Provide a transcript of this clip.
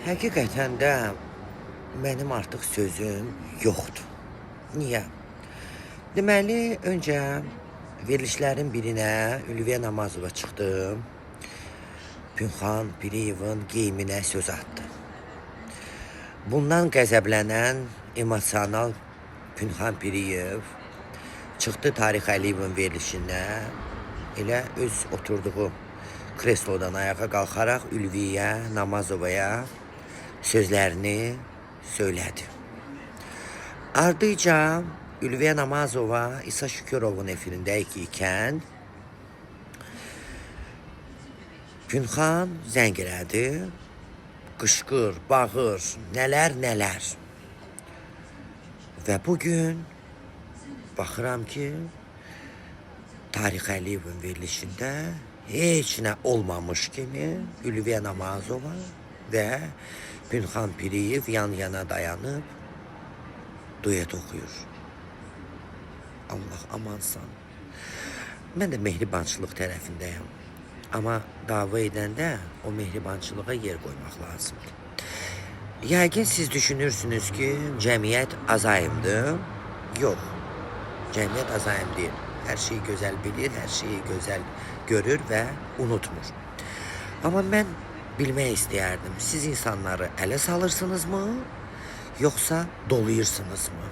Həqiqətən də mənim artıq sözüm yoxdur. Niyə? Deməli, öncə verilişlərin birinə Ülviyə Namazova çıxdım. Pünxan Piriyevin geyiminə söz atdı. Bundan qəzəblənən emosional Pünxan Piriyev çıxdı Tarix Əliyevin verilişinə, elə öz oturduğu kreslodan ayağa qalxaraq Ülviyə Namazovaya sözlərini söylədi. Ardıca Ülviyə Namazova İsa Şükürovun efirində ikən Pünxan zəng elədi, qışqır, bağır, nələr. Və bugün baxıram ki, Tarix Əliyevin verilişində heç nə olmamış kimi Ülviyə Namazova və Pünxan Piriyev yan-yana dayanıb duet oxuyur. Allah amansan. Mən də mehribançılıq tərəfindəyəm. Amma dava edəndə o mehribançılığa yer qoymaq lazımdır. Yəqin siz düşünürsünüz ki, cəmiyyət azayımdır. Yox, cəmiyyət azayım deyil. Hər şeyi gözəl bilir, hər şeyi gözəl görür və unutmur. Amma mən bilmək istəyərdim, siz insanları ələ salırsınızmı, yoxsa doluyursunuzmu?